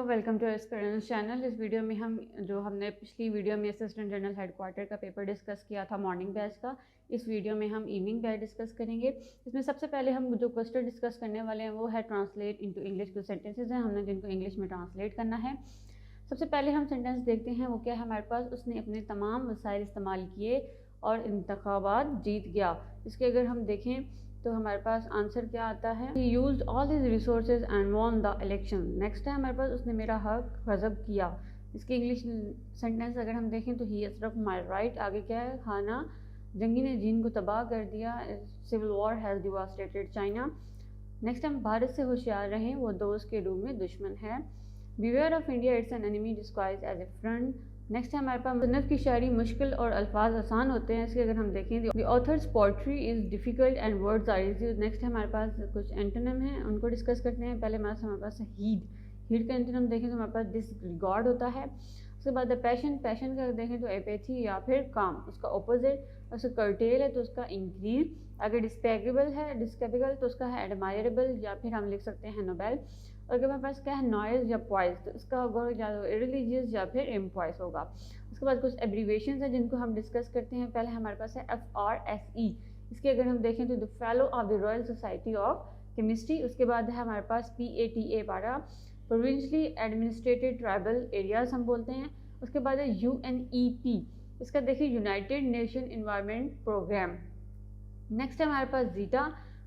अस्सलाम, welcome to एस्पिरेंस channel. इस video में हमने पिछली वीडियो में असिस्टेंट जनरल हेडक्वार्टर का पेपर डिस्कस किया था मॉर्निंग बैच का। इस वीडियो में हम इवनिंग बैच डिस्कस करेंगे। इसमें सबसे पहले हम जो क्वेश्चन डिस्कस करने वाले हैं वो है ट्रांसलेट इनटू इंग्लिश। जो सेंटेंसेज हैं हमने जिनको इंग्लिश में ट्रांसलेट करना है। सबसे पहले हम सेंटेंस देखते हैं वो क्या है हमारे पास। उसने अपने तमाम वसाइल इस्तेमाल किए और इंतखाबात जीत गया। इसके अगर हम देखें तो हमारे पास आंसर क्या आता है, ही used all his resources and won the election. Next है हमारे पास उसने मेरा हक गज़ब किया। इसकी इंग्लिश सेंटेंस अगर हम देखें तो ही असरफ माई राइट। आगे क्या है, खाना जंगी ने जीन को तबाह कर दिया। Civil war has devastated China. Next हम भारत से होशियार रहें, वो दोस्त के रूप में दुश्मन है। Beware of India, it's an enemy disguised as a friend. Next है हमारे पास मुसन्नफ़ की शायरी मुश्किल और अल्फाज आसान होते हैं। इसके अगर हम देखें the author's poetry is difficult and words are easy. Next है हमारे पास कुछ एंटोनिम हैं, उनको डिस्कस करते हैं। पहले हमारे पास है हीड का एंटोनिम देखें तो हमारे पास डिसरिगार्ड होता है। उसके बाद पैशन का देखें तो एपैथी या फिर काम, उसका ऑपोजिट। उसका कर्टेल है तो उसका इंक्रीज। अगर डिस्केपेबल तो उसका है एडमायरेबल या फिर हम लिख सकते हैं नोबेल। और अगर हमारे पास क्या है नॉइज या पॉइस तो इसका होगा या तो इरिलीजियस या फिर इम्पॉइस होगा। उसके बाद कुछ एब्रीवेशन हैं जिनको हम डिस्कस करते हैं। पहले हमारे पास है FRSE। इसके अगर हम देखें तो the fellow of the royal society of chemistry. उसके बाद है हमारे पास PATA पारा, प्रोविंशली एडमिनिस्ट्रेटेड ट्राइबल एरियाज हम बोलते हैं। उसके बाद है UNEP, इसका देखिए United Nation environment programme. Next है हमारे पास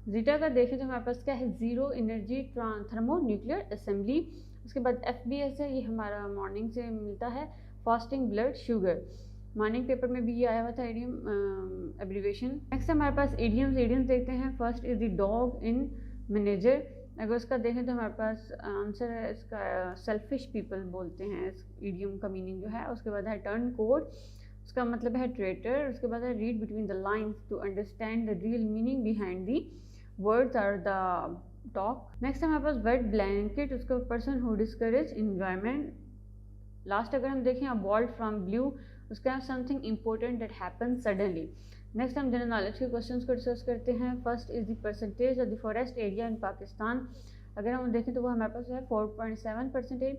जीटा का देखें तो हमारे पास क्या है zero energy thermo nuclear assembly. उसके बाद FBS है, ये हमारा मॉर्निंग से मिलता है, fasting blood sugar. Morning paper में भी ये आया हुआ था एडियम एब्रीवेशन। नेक्स्ट हमारे पास एडियम्स देखते हैं। First is the dog in manager. अगर उसका देखें तो हमारे पास आंसर है इसका सेल्फिश पीपल बोलते हैं इस इडियम का मीनिंग जो है। उसके बाद है टर्न कोड, उसका मतलब है ट्रेटर। उसके बाद है read between the lines to understand the real meaning behind the words or the talk. Next हमारे पास वेट ब्लैंकेट, उसका person who discourage environment. Last अगर हम देखें अबॉल्ड फ्रॉम ब्लू, उसका something important that happen suddenly. Next हम general knowledge के questions को डिस्कस करते हैं। First is the percentage of the forest area in Pakistan. अगर हम देखें तो वो हमारे पास है 4.7%।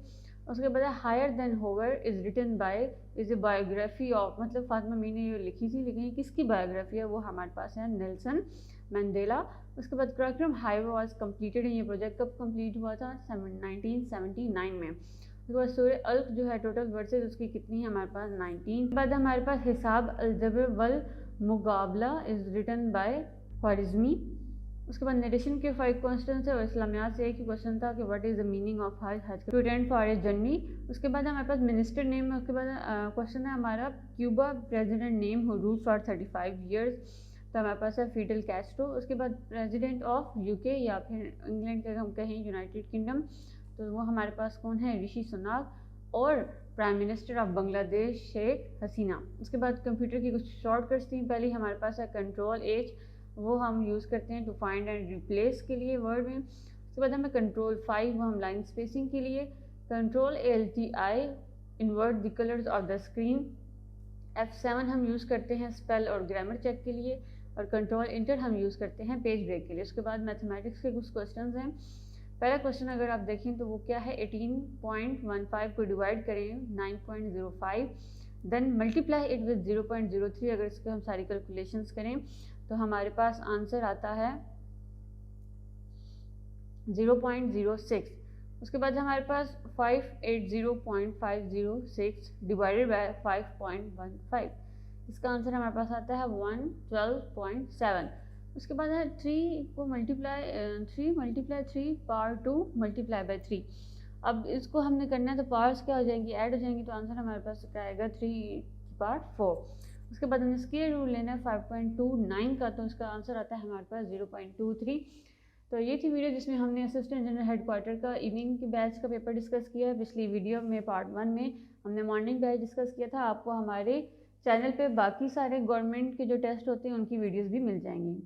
उसके बाद higher than hope is written by is a biography of, मतलब फातिमा मीर ने ये लिखी थी लेकिन किसकी बायोग्राफी है वो हमारे पास है नेल्सन मंडेला। उसके बाद क्रैकरम हाईवे वाज कंप्लीटेड। ये प्रोजेक्ट कब कंप्लीट हुआ था 1979 में। उसके बाद सूरह अल्क जो है टोटल वर्सेज उसकी कितनी है हमारे पास 19। उसके बाद हमारे पास हिसाब अलजबर वल मुकाबला इज़ रिटन बाय ख्वारिज़मी। उसके बाद नरेशन के 5 क्वेश्चन है और इस्लामियात से एक ही क्वेश्चन था कि what is the meaning of हज to attend for a journey. उसके बाद हमारे पास मिनिस्टर नेम है। उसके बाद क्वेश्चन है हमारा Cuba president name who rule for 35 years, तो हमारे पास है फिडल कैस्ट्रो। उसके बाद प्रेसिडेंट ऑफ UK या फिर इंग्लैंड के हम कहें यूनाइटेड किंगडम तो वो हमारे पास कौन है ऋषि सुनाक। और prime minister of Bangladesh Sheikh Hasina. उसके बाद कंप्यूटर की कुछ शॉर्टकट्स थी। पहले हमारे पास है Ctrl+H, वो हम यूज़ करते हैं टू फाइंड एंड रिप्लेस के लिए वर्ड में। उसके बाद हमें Ctrl+5, वो हम लाइन स्पेसिंग के लिए। Ctrl+ALTI, invert the colours of the screen. F7 हम यूज़ करते हैं स्पेल और ग्रामर चेक के लिए। और Ctrl+Enter हम यूज़ करते हैं पेज ब्रेक के लिए। उसके बाद मैथमेटिक्स के कुछ क्वेश्चन हैं। पहला क्वेश्चन अगर आप देखें तो वो क्या है 18.15 को डिवाइड करें 9.05, देन मल्टीप्लाई इट विद 0.03। अगर इसके हम सारी कैलकुलेशंस करें तो हमारे पास आंसर आता है 0.06। उसके बाद हमारे पास 580.506 डिवाइडेड बाय 5.15, इसका आंसर हमारे पास आता है 112.7। उसके बाद है 3 को मल्टीप्लाई 3 पावर 2 मल्टीप्लाई बाय 3। अब इसको हमने करना है तो पावर्स क्या हो जाएंगी, ऐड हो जाएंगी, तो आंसर हमारे पास क्या आएगा 3 पावर 4। उसके बाद हमें स्क्वायर रूल लेना है 5.29 का, तो इसका आंसर आता है हमारे पास 0.23। तो ये थी वीडियो जिसमें हमने असिस्टेंट जनरल हेडक्वार्टर का इवनिंग के बैच का पेपर डिस्कस किया है। पिछली वीडियो में पार्ट 1 में हमने मॉर्निंग बैच डिस्कस किया था। आपको हमारे चैनल पे बाकी सारे गवर्नमेंट के जो टेस्ट होते हैं उनकी वीडियोस भी मिल जाएंगी।